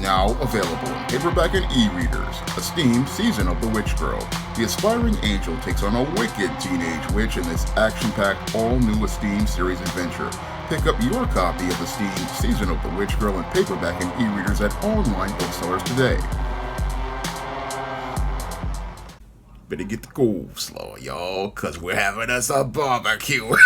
Now available in paperback and e-readers, Esteemed Season of the Witch Girl. The aspiring angel takes on a wicked teenage witch in this action-packed, all-new Esteemed series adventure. Pick up your copy of Esteemed Season of the Witch Girl in paperback and e-readers at online booksellers today. Better get the cool slow, y'all, cause we're having us a barbecue.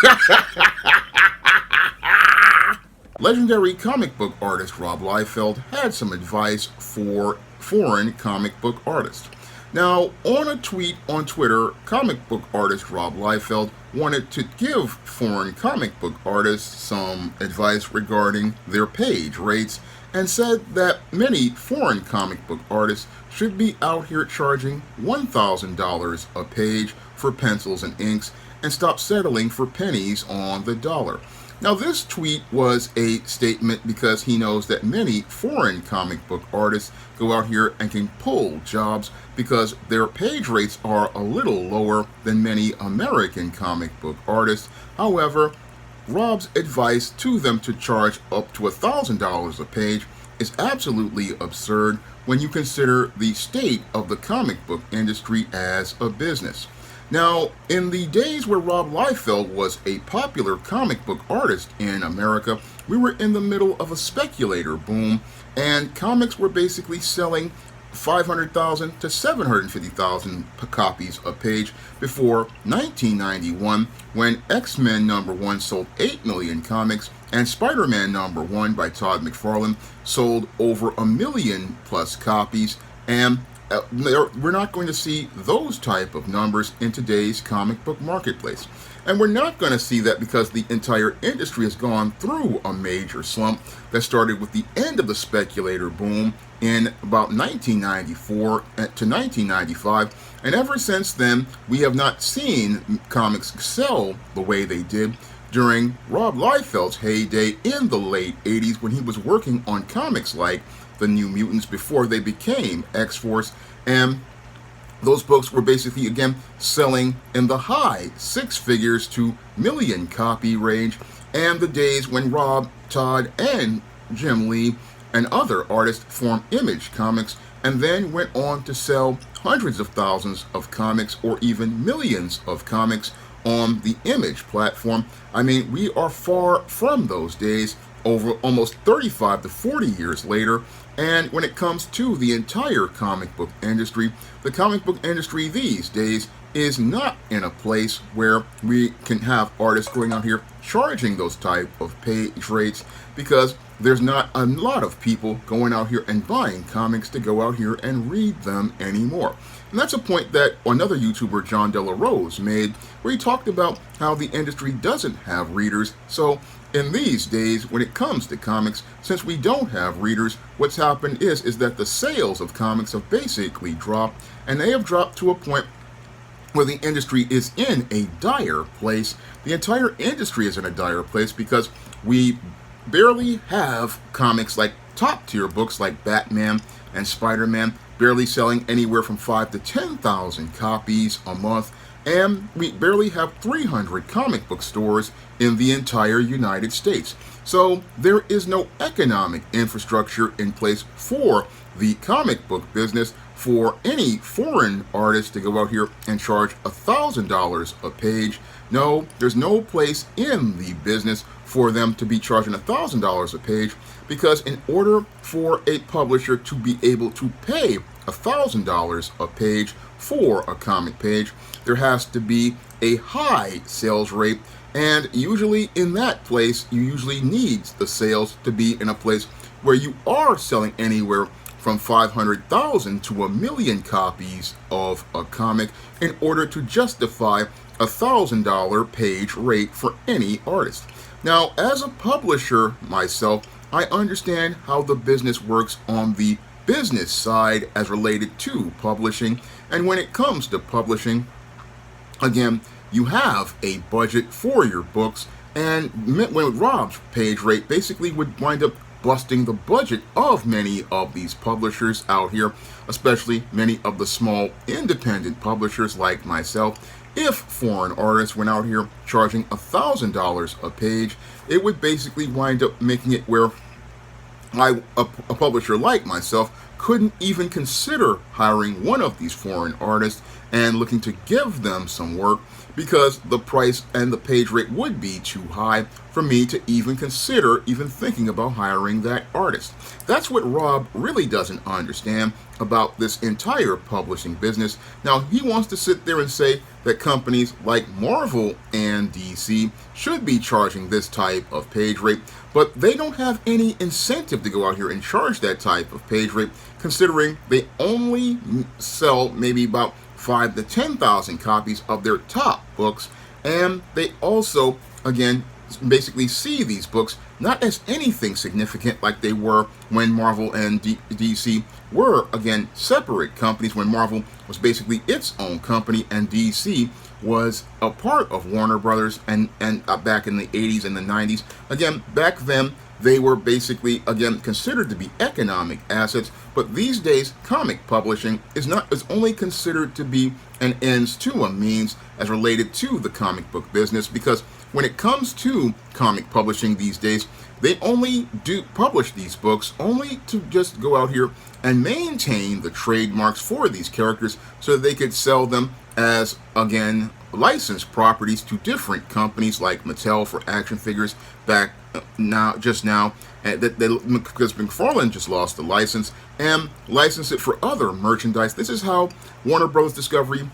Legendary comic book artist Rob Liefeld had some advice for foreign comic book artists. Now, on a tweet on Twitter, comic book artist Rob Liefeld wanted to give foreign comic book artists some advice regarding their page rates and said that many foreign comic book artists should be out here charging $1,000 a page for pencils and inks and stop settling for pennies on the dollar. Now, this tweet was a statement because he knows that many foreign comic book artists go out here and can pull jobs because their page rates are a little lower than many American comic book artists. However, Rob's advice to them to charge up to $1,000 a page is absolutely absurd when you consider the state of the comic book industry as a business. Now, in the days where Rob Liefeld was a popular comic book artist in America, we were in the middle of a speculator boom, and comics were basically selling 500,000 to 750,000 copies a page before 1991, when X-Men #1 sold 8 million comics, and Spider-Man #1 by Todd McFarlane sold over 1 million plus copies, and we're not going to see those type of numbers in today's comic book marketplace. And we're not going to see that because the entire industry has gone through a major slump that started with the end of the speculator boom in about 1994 to 1995. And ever since then, we have not seen comics sell the way they did during Rob Liefeld's heyday in the late 80s when he was working on comics like The New Mutants before they became X-Force, and those books were basically, again, selling in the high six figures to million copy range, and the days when Rob, Todd, and Jim Lee and other artists formed Image Comics and then went on to sell hundreds of thousands of comics or even millions of comics on the Image platform. I mean, we are far from those days, over almost 35 to 40 years later. And when it comes to the entire comic book industry, the comic book industry these days is not in a place where we can have artists going out here charging those type of page rates, because there's not a lot of people going out here and buying comics to go out here and read them anymore. And that's a point that another YouTuber, John Della Rose, made, where he talked about how the industry doesn't have readers. So in these days, when it comes to comics, since we don't have readers, what's happened is that the sales of comics have basically dropped, and they have dropped to a point where the industry is in a dire place. The entire industry is in a dire place because we barely have comics like top-tier books like Batman and Spider-Man, barely selling anywhere from 5 to 10,000 copies a month, and we barely have 300 comic book stores in the entire United States. So there is no economic infrastructure in place for the comic book business for any foreign artist to go out here and charge $1,000 a page. No, there's no place in the business for them to be charging $1,000 a page, because in order for a publisher to be able to pay $1,000 a page for a comic page, there has to be a high sales rate, and usually in that place, you usually need the sales to be in a place where you are selling anywhere from 500,000 to 1 million copies of a comic in order to justify $1,000 page rate for any artist. Now, as a publisher myself, I understand how the business works on the business side as related to publishing. And when it comes to publishing, again, you have a budget for your books, and when Rob's page rate basically would wind up busting the budget of many of these publishers out here, especially many of the small independent publishers like myself. If foreign artists went out here charging $1,000 a page, it would basically wind up making it where a publisher like myself couldn't even consider hiring one of these foreign artists and looking to give them some work because the price and the page rate would be too high for me to even consider even thinking about hiring that artist. That's what Rob really doesn't understand about this entire publishing business. Now, he wants to sit there and say that companies like Marvel and DC should be charging this type of page rate, but they don't have any incentive to go out here and charge that type of page rate, considering they only sell maybe about 5 to 10,000 copies of their top books, and they also, again, basically see these books not as anything significant like they were when Marvel and DC were, again, separate companies, when Marvel was basically its own company and DC was a part of Warner Brothers, and back in the 80s and the 90s. Again, back then, they were basically, again, considered to be economic assets, but these days, comic publishing is only considered to be an ends to a means as related to the comic book business, because when it comes to comic publishing these days, they only do publish these books only to just go out here and maintain the trademarks for these characters so that they could sell them as, again, licensed properties to different companies like Mattel for action figures back just now, because McFarlane just lost the license, and license it for other merchandise. This is how Warner Bros. Discovery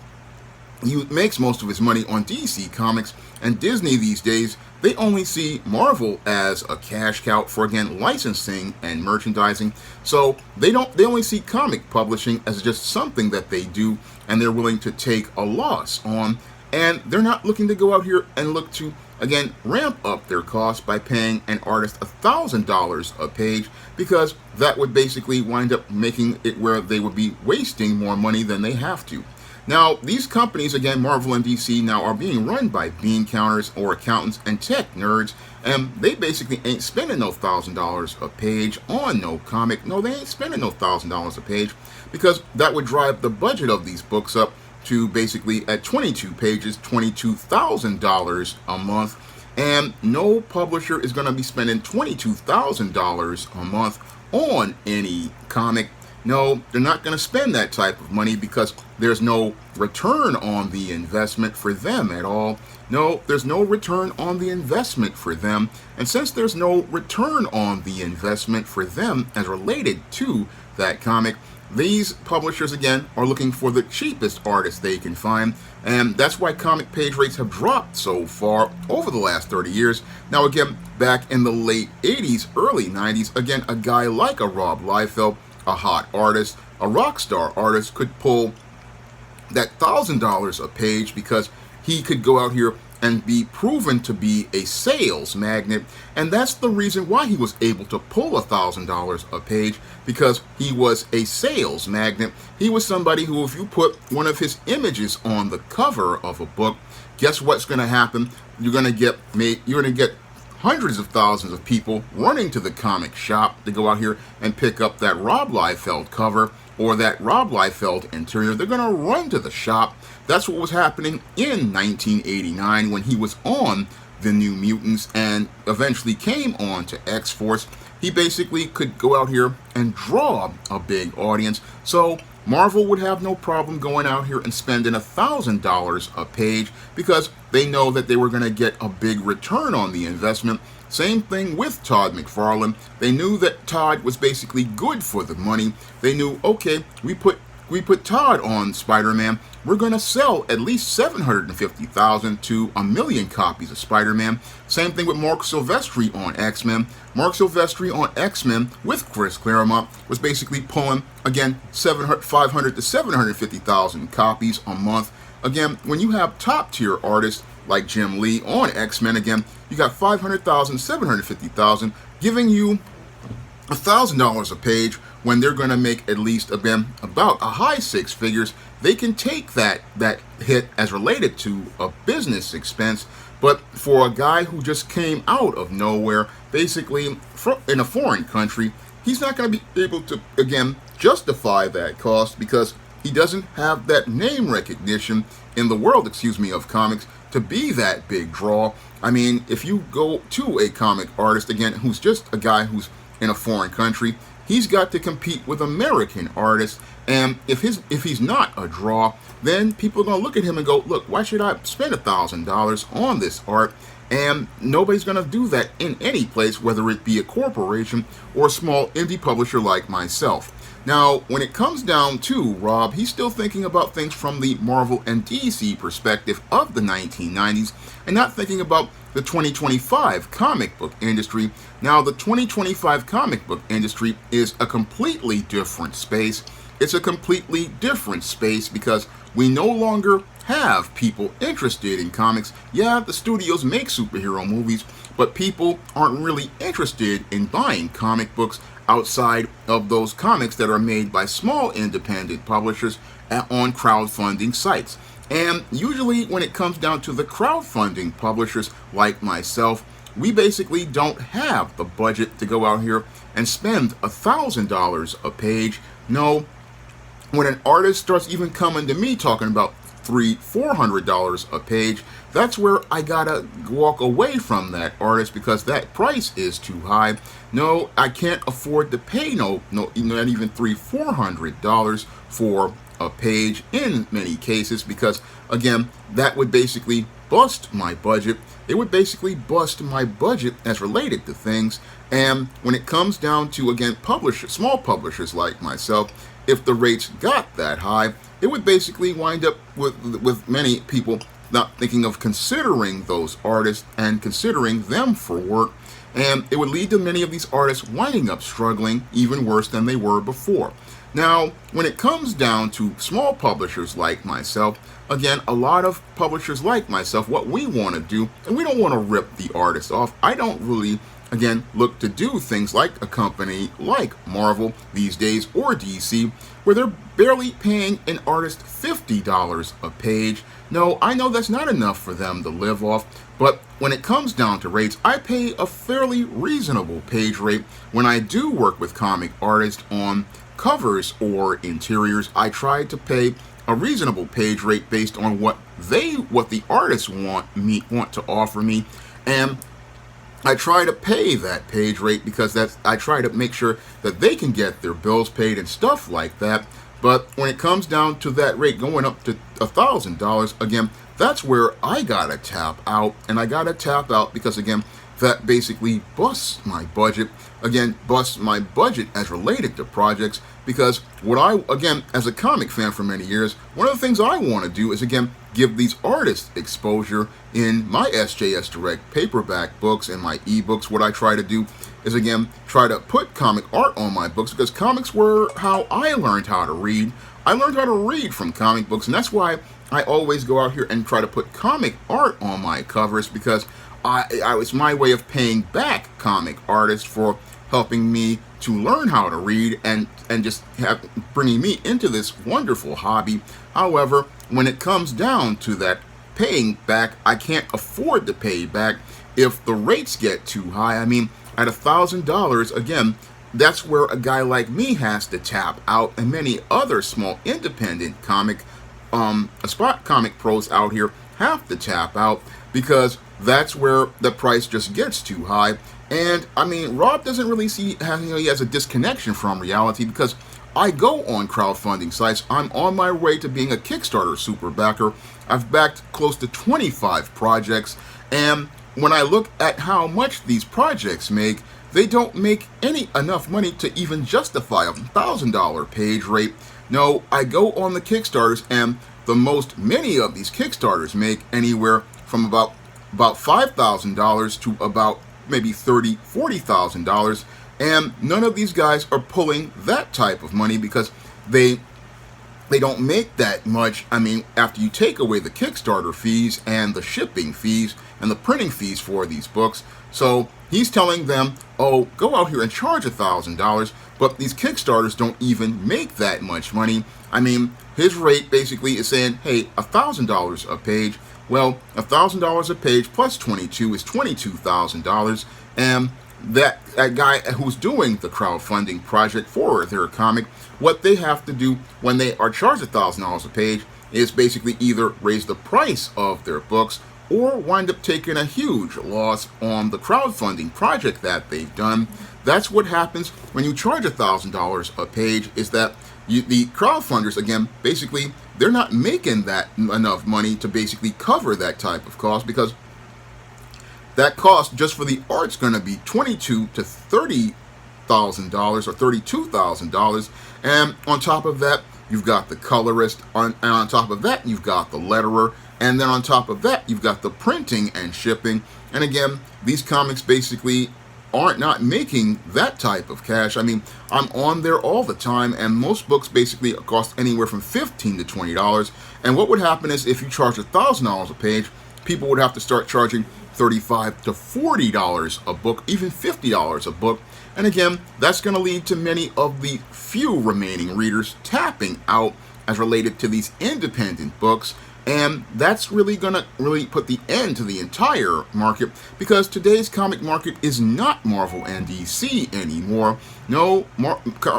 makes most of his money on DC Comics, and Disney these days, they only see Marvel as a cash cow for, again, licensing and merchandising. So they only see comic publishing as just something that they do, and they're willing to take a loss on, and they're not looking to go out here and look to, again, ramp up their costs by paying an artist $1,000 a page, because that would basically wind up making it where they would be wasting more money than they have to. Now, these companies, again, Marvel and DC, now are being run by bean counters or accountants and tech nerds, and they basically ain't spending no $1,000 a page on no comic. No, they ain't spending no $1,000 a page, because that would drive the budget of these books up to basically, at 22 pages, $22,000 a month, and no publisher is going to be spending $22,000 a month on any comic. No, they're not going to spend that type of money because there's no return on the investment for them at all. No, there's no return on the investment for them. And since there's no return on the investment for them as related to that comic, these publishers, again, are looking for the cheapest artists they can find. And that's why comic page rates have dropped so far over the last 30 years. Now, again, back in the late 80s, early 90s, again, a guy like a Rob Liefeld, a hot artist, a rock star artist, could pull that $1,000 a page because he could go out here and be proven to be a sales magnet. And that's the reason why he was able to pull $1,000 a page, because he was a sales magnet. He was somebody who, if you put one of his images on the cover of a book, guess what's going to happen? You're going to get hundreds of thousands of people running to the comic shop to go out here and pick up that Rob Liefeld cover or that Rob Liefeld interior. They're going to run to the shop. That's what was happening in 1989 when he was on the New Mutants and eventually came on to X-Force. He basically could go out here and draw a big audience. So Marvel would have no problem going out here and spending $1,000 a page because they know that they were going to get a big return on the investment. Same thing with Todd McFarlane. They knew that Todd was basically good for the money. They knew, okay, we put Todd on Spider-Man, we're going to sell at least 750,000 to 1 million copies of Spider-Man. Same thing with Mark Silvestri on X-Men. Mark Silvestri on X-Men with Chris Claremont was basically pulling, again, 500 to 750,000 copies a month. Again, when you have top-tier artists like Jim Lee on X-Men, again, you got 500,000, 750,000, giving you $1,000 a page when they're going to make at least about a high six figures. They can take that hit as related to a business expense, but for a guy who just came out of nowhere, basically in a foreign country, he's not going to be able to, again, justify that cost because he doesn't have that name recognition in the world, of comics to be that big draw. I mean, if you go to a comic artist, again, who's just a guy who's in a foreign country. He's got to compete with American artists, and if he's not a draw, then people are going to look at him and go, look, why should I spend $1,000 on this art? And nobody's going to do that in any place, whether it be a corporation or a small indie publisher like myself. Now, when it comes down to Rob, he's still thinking about things from the Marvel and DC perspective of the 1990s and not thinking about the 2025 comic book industry. Now, the 2025 comic book industry is a completely different space. It's a completely different space because we no longer have people interested in comics. Yeah, the studios make superhero movies, but people aren't really interested in buying comic books outside of those comics that are made by small independent publishers on crowdfunding sites. And usually when it comes down to the crowdfunding publishers like myself, we basically don't have the budget to go out here and spend $1,000 a page. No, when an artist starts even coming to me talking about $300-$400 a page, that's where I gotta walk away from that artist because that price is too high. No, I can't afford to pay not even $300-$400 for a page in many cases, because again, that would basically bust my budget. It would basically bust my budget as related to things. And when it comes down to, again, publishers, small publishers like myself, if the rates got that high, it would basically wind up with many people not thinking of considering those artists and considering them for work. And it would lead to many of these artists winding up struggling even worse than they were before. Now, when it comes down to small publishers like myself, again, a lot of publishers like myself, what we want to do, and we don't want to rip the artists off. I don't really, again, look to do things like a company like Marvel these days or DC, where they're barely paying an artist $50 a page. No, I know that's not enough for them to live off, but when it comes down to rates, I pay a fairly reasonable page rate when I do work with comic artists on covers or interiors. I try to pay a reasonable page rate based on what the artists want to offer me, and I try to pay that page rate because I try to make sure that they can get their bills paid and stuff like that. But when it comes down to that rate going up to $1,000, again, that's where I gotta tap out, and I gotta tap out because again, that basically busts my budget. Again, busts my budget as related to projects, because again, as a comic fan for many years, one of the things I want to do is, again, give these artists exposure in my SJS Direct paperback books and my ebooks. What I try to do is, again, try to put comic art on my books, because comics were how I learned how to read. I learned how to read from comic books, and that's why I always go out here and try to put comic art on my covers, because it's my way of paying back comic artists for helping me to learn how to read and just bringing me into this wonderful hobby. However, when it comes down to that paying back, I can't afford to pay back if the rates get too high. I mean, at $1,000, again, that's where a guy like me has to tap out, and many other small independent comic pros out here have to tap out, because that's where the price just gets too high. And I mean, Rob doesn't really see how he has a disconnection from reality, because I go on crowdfunding sites. I'm on my way to being a Kickstarter super backer. I've backed close to 25 projects, and when I look at how much these projects make, they don't make enough money to even justify a $1,000 page rate. No, I go on the Kickstarters, and many of these Kickstarters make anywhere from about $5,000 to about maybe $30,000-$40,000, and none of these guys are pulling that type of money because they don't make that much. I mean, after you take away the Kickstarter fees and the shipping fees and the printing fees for these books. So he's telling them, oh, go out here and charge $1,000, but these Kickstarters don't even make that much money. I mean, his rate basically is saying, hey, $1,000 a page. Well, $1,000 a page plus 22 is $22,000, and that guy who's doing the crowdfunding project for their comic, what they have to do when they are charged $1,000 a page is basically either raise the price of their books or wind up taking a huge loss on the crowdfunding project that they've done. that's what happens when you charge $1,000 a page, is that the crowdfunders, again, basically, they're not making that enough money to basically cover that type of cost, because that cost just for the art's going to be $22,000 to $30,000 or $32,000, and on top of that, you've got the colorist, and on top of that, you've got the letterer, and then on top of that, you've got the printing and shipping. And again, these comics basically aren't not making that type of cash. I mean, I'm on there all the time, and most books basically cost anywhere from $15 to $20. And what would happen is, if you charge $1,000 a page, people would have to start charging $35 to $40 a book, even $50 a book. And again, that's going to lead to many of the few remaining readers tapping out as related to these independent books. And that's really going to put the end to the entire market, because today's comic market is not Marvel and DC anymore. No,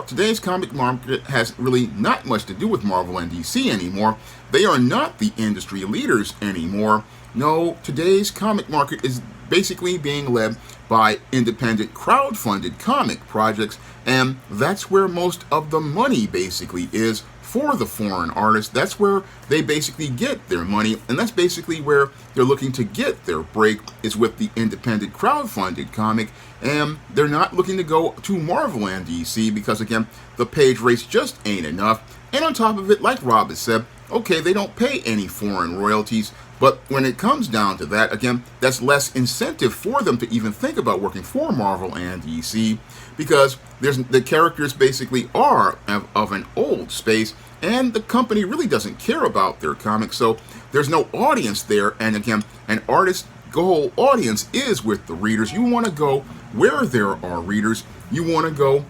today's comic market has really not much to do with Marvel and DC anymore. They are not the industry leaders anymore. No, today's comic market is basically being led by independent crowdfunded comic projects, and that's where most of the money basically is for the foreign artists. That's where they basically get their money, and that's basically where they're looking to get their break, is with the independent crowdfunded comic. And they're not looking to go to Marvel and DC, because again, the page rates just ain't enough. And on top of it, like Rob has said, okay, they don't pay any foreign royalties, but when it comes down to that, again, that's less incentive for them to even think about working for Marvel and DC, because the characters basically are of an old space, and the company really doesn't care about their comics, so there's no audience there. And again, an artist's goal audience is with the readers. You want to go where there are readers. You want to go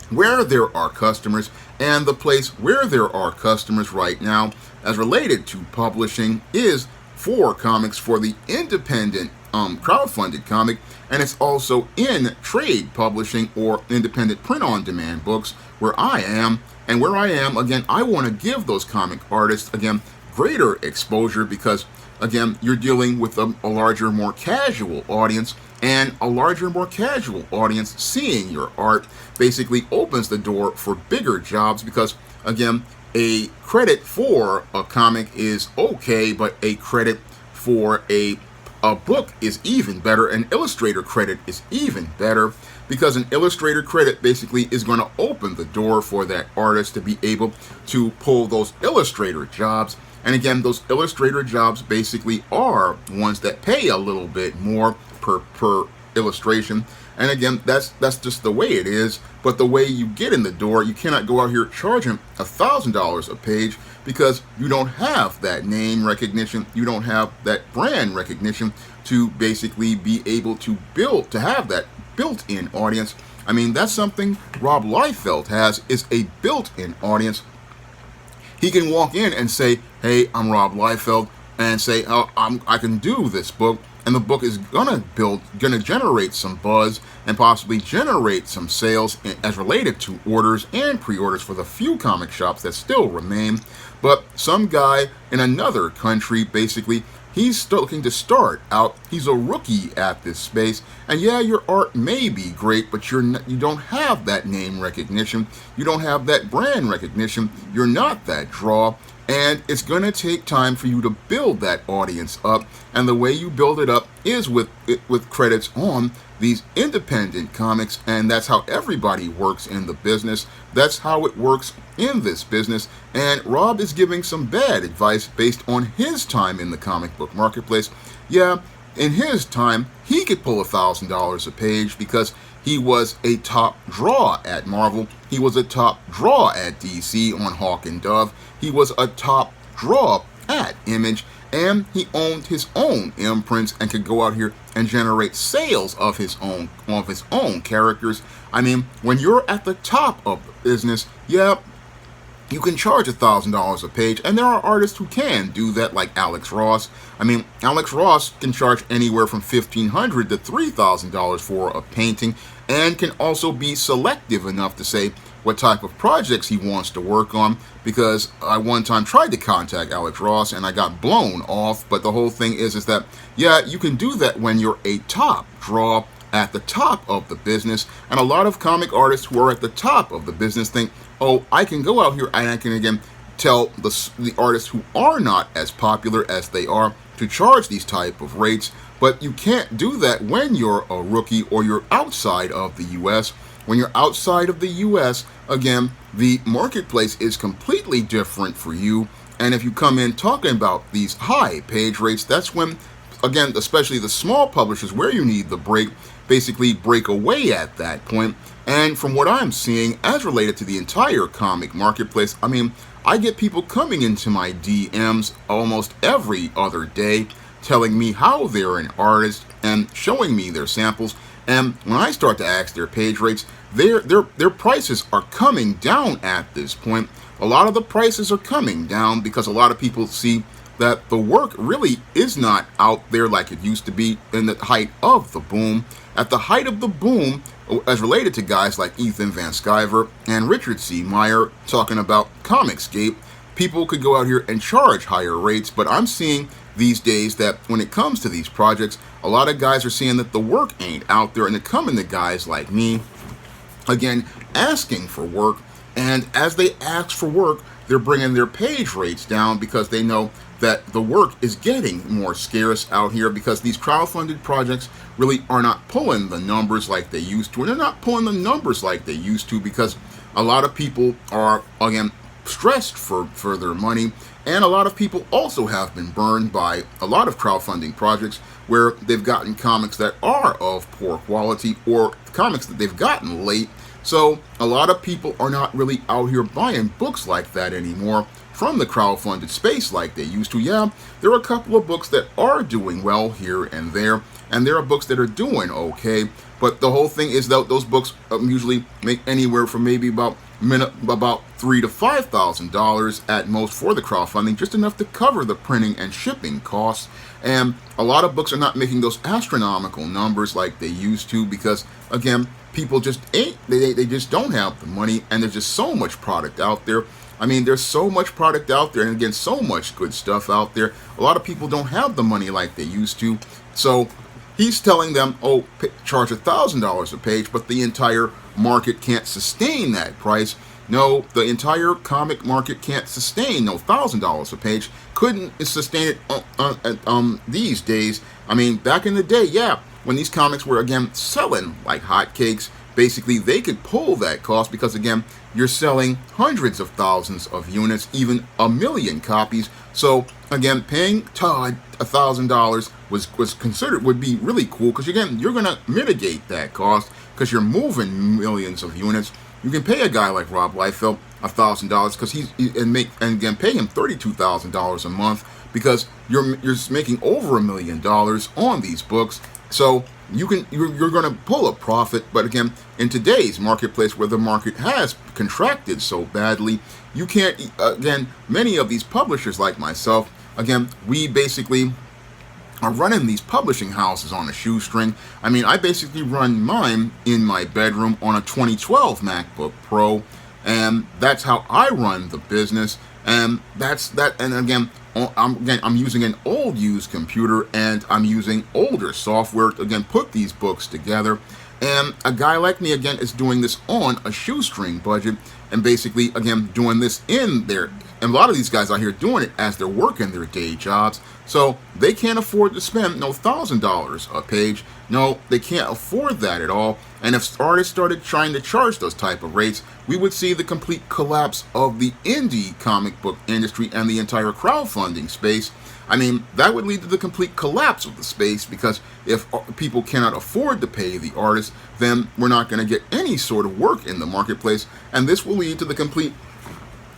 where there are customers, and the place where there are customers right now, as related to publishing, is for comics for the independent crowdfunded comic, and it's also in trade publishing or independent print-on-demand books, where I am. And where I am, again, I want to give those comic artists, again, greater exposure, because, again, you're dealing with a larger, more casual audience, and a larger, more casual audience seeing your art basically opens the door for bigger jobs, because, again, a credit for a comic is okay, but a credit for a book is even better. An illustrator credit is even better, because an illustrator credit basically is going to open the door for that artist to be able to pull those illustrator jobs. And again, those illustrator jobs basically are ones that pay a little bit more per illustration. And again, that's just the way it is. But the way you get in the door, you cannot go out here charging $1,000 a page, because you don't have that name recognition, you don't have that brand recognition to basically be able to have that built-in audience. I mean, that's something Rob Liefeld has, is a built-in audience. He can walk in and say, hey, I'm Rob Liefeld, and say, oh, I can do this book, and the book is gonna generate some buzz and possibly generate some sales as related to orders and pre-orders for the few comic shops that still remain. But some guy in another country, basically, he's still looking to start out. He's a rookie at this space, and yeah, your art may be great, but you don't have that name recognition, you don't have that brand recognition, you're not that draw. And it's going to take time for you to build that audience up. And the way you build it up is with credits on these independent comics. And that's how everybody works in the business. That's how it works in this business. And Rob is giving some bad advice based on his time in the comic book marketplace. Yeah, in his time, he could pull $1,000 a page, because he was a top draw at Marvel. He was a top draw at DC on Hawk and Dove. He was a top draw at Image, and he owned his own imprints and could go out here and generate sales of his own characters. I mean, when you're at the top of the business, yeah, you can charge $1,000 a page, and there are artists who can do that, like Alex Ross. I mean, Alex Ross can charge anywhere from $1,500 to $3,000 for a painting, and can also be selective enough to say what type of projects he wants to work on, because I one time tried to contact Alex Ross and I got blown off. But the whole thing is that, yeah, you can do that when you're a top draw, at the top of the business, and a lot of comic artists who are at the top of the business think, oh, I can go out here and I can again tell the artists who are not as popular as they are to charge these type of rates, but you can't do that when you're a rookie or you're outside of the U.S. When you're outside of the U.S., again, the marketplace is completely different for you, and if you come in talking about these high page rates, that's when, again, especially the small publishers where you need the break, basically break away at that point. And from what I'm seeing, as related to the entire comic marketplace, I mean, I get people coming into my DMs almost every other day telling me how they're an artist and showing me their samples. And when I start to ask their page rates, their prices are coming down at this point. A lot of the prices are coming down because a lot of people see that the work really is not out there like it used to be in the height of the boom. At the height of the boom, as related to guys like Ethan Van Sciver and Richard C. Meyer talking about Comicsgate, people could go out here and charge higher rates, but I'm seeing these days that when it comes to these projects, a lot of guys are seeing that the work ain't out there, and they're coming to guys like me, again, asking for work, and as they ask for work, they're bringing their page rates down because they know that the work is getting more scarce out here because these crowdfunded projects really are not pulling the numbers like they used to. And they're not pulling the numbers like they used to because a lot of people are, again, stressed for their money. And a lot of people also have been burned by a lot of crowdfunding projects where they've gotten comics that are of poor quality or comics that they've gotten late. So a lot of people are not really out here buying books like that anymore from the crowdfunded space like they used to. Yeah, there are a couple of books that are doing well here and there are books that are doing okay, but the whole thing is that those books usually make anywhere from maybe about $3,000 to $5,000 at most for the crowdfunding, just enough to cover the printing and shipping costs. And a lot of books are not making those astronomical numbers like they used to because, again, people just ain't, they just don't have the money, and there's just so much product out there. I mean, there's so much product out there, and again, so much good stuff out there. A lot of people don't have the money like they used to. So he's telling them, oh, charge $1,000 a page, but the entire market can't sustain that price. No, the entire comic market can't sustain no $1,000 a page. Couldn't sustain it these days. I mean, back in the day, yeah, when these comics were, again, selling like hotcakes, basically they could pull that cost because, again, you're selling hundreds of thousands of units, even 1 million copies. So, again, paying Todd $1,000 was considered, would be really cool because, again, you're going to mitigate that cost because you're moving millions of units. You can pay a guy like Rob Liefeld $1,000 because and again pay him $32,000 a month because you're making over $1 million on these books. So you're going to pull a profit. But again, in today's marketplace where the market has contracted so badly, you can't. Again, many of these publishers like myself, again, we basically are running these publishing houses on a shoestring. I mean, I basically run mine in my bedroom on a 2012 MacBook Pro, and that's how I run the business. And that's that. And again, I'm using an old used computer, and I'm using older software to again put these books together. And a guy like me, again, is doing this on a shoestring budget, and basically, again, doing this in their. And a lot of these guys out here doing it as they're working their day jobs, so they can't afford to spend no $1,000 a page. No, they can't afford that at all. And if artists started trying to charge those type of rates, we would see the complete collapse of the indie comic book industry and the entire crowdfunding space. I mean, that would lead to the complete collapse of the space because if people cannot afford to pay the artists, then we're not going to get any sort of work in the marketplace, and this will lead to the complete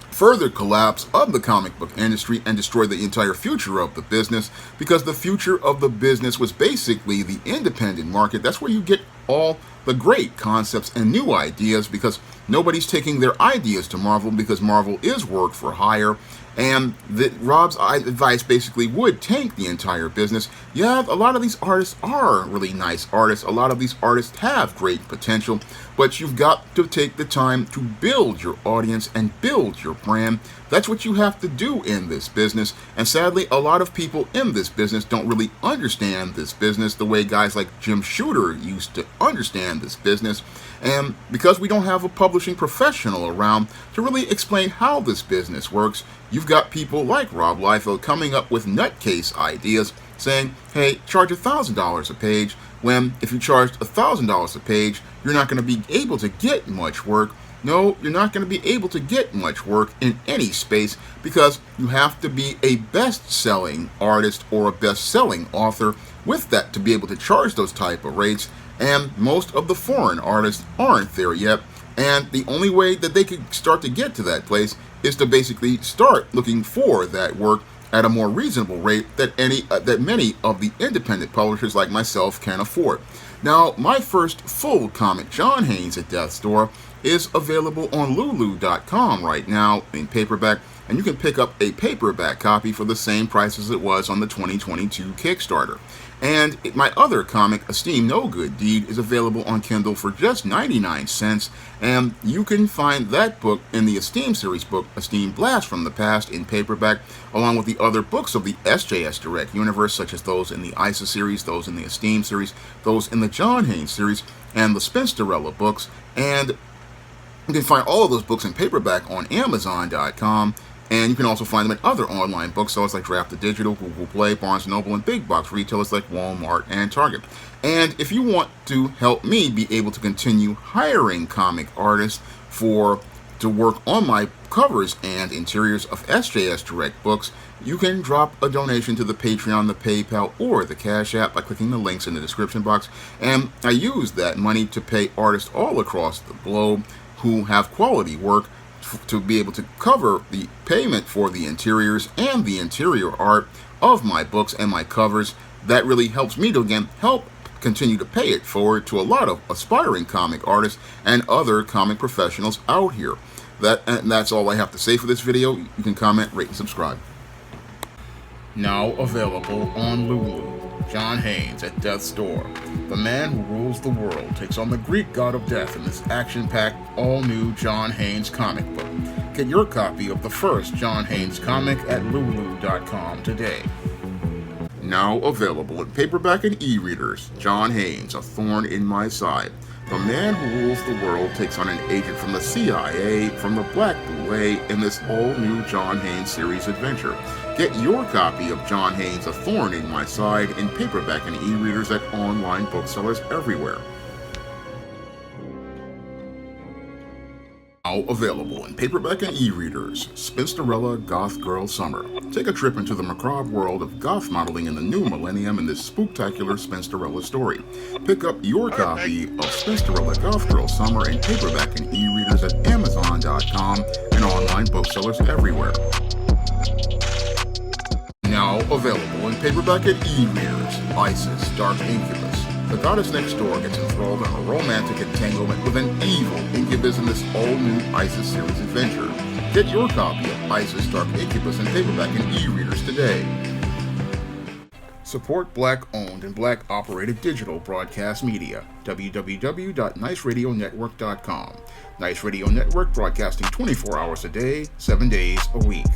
further collapse of the comic book industry and destroy the entire future of the business, because the future of the business was basically the independent market. That's where you get all the great concepts and new ideas, because nobody's taking their ideas to Marvel, because Marvel is work for hire. And Rob's advice basically would tank the entire business. Yeah, a lot of these artists are really nice artists. A lot of these artists have great potential, but you've got to take the time to build your audience and build your brand. That's what you have to do in this business. And sadly, a lot of people in this business don't really understand this business the way guys like Jim Shooter used to understand this business. And because we don't have a publishing professional around to really explain how this business works, you've got people like Rob Liefeld coming up with nutcase ideas saying, hey, charge $1,000 a page, when if you charged $1,000 a page, you're not going to be able to get much work. No, you're not going to be able to get much work in any space, because you have to be a best-selling artist or a best-selling author with that to be able to charge those type of rates. And most of the foreign artists aren't there yet, and the only way that they could start to get to that place is to basically start looking for that work at a more reasonable rate that many of the independent publishers like myself can afford. Now, my first full comic, John Haynes at Death's Door, is available on Lulu.com right now in paperback, and you can pick up a paperback copy for the same price as it was on the 2022 Kickstarter. And my other comic, Esteem No Good Deed, is available on Kindle for just 99 cents, and you can find that book in the Esteem series book, Esteem Blast from the Past, in paperback, along with the other books of the SJS Direct universe, such as those in the ISA series, those in the Esteem series, those in the John Haynes series, and the Spinsterella books. And you can find all of those books in paperback on Amazon.com. And you can also find them at other online booksellers like Draft the Digital, Google Play, Barnes & Noble, and big box retailers like Walmart and Target. And if you want to help me be able to continue hiring comic artists to work on my covers and interiors of SJS Direct books, you can drop a donation to the Patreon, the PayPal, or the Cash App by clicking the links in the description box. And I use that money to pay artists all across the globe who have quality work, to be able to cover the payment for the interiors and the interior art of my books and my covers. That really helps me to, again, help continue to pay it forward to a lot of aspiring comic artists and other comic professionals out here. That's all I have to say for this video. You can comment, rate, and subscribe. Now available on Lulu. John Haynes at Death's Door. The man who rules the world takes on the Greek god of death in this action-packed, all-new John Haynes comic book. Get your copy of the first John Haynes comic at Lulu.com today. Now available in paperback and e-readers, John Haynes, A Thorn in My Side. The man who rules the world takes on an agent from the CIA, from the Black Boule, in this all-new John Haynes series adventure. Get your copy of John Haynes' A Thorn in My Side in paperback and e-readers at online booksellers everywhere. Now available in paperback and e-readers, Spinsterella Goth Girl Summer. Take a trip into the macabre world of goth modeling in the new millennium in this spooktacular Spinsterella story. Pick up your copy of Spinsterella Goth Girl Summer in paperback and e-readers at Amazon.com and online booksellers everywhere. Now available in paperback and e-readers, Isis Dark Incubus. The goddess next door gets enthralled in a romantic entanglement with an evil incubus in this all-new Isis series adventure. Get your copy of Isis Dark Incubus in paperback and e-readers today. Support Black-owned and Black-operated digital broadcast media. www.niceradionetwork.com. Nice Radio Network, broadcasting 24 hours a day, 7 days a week.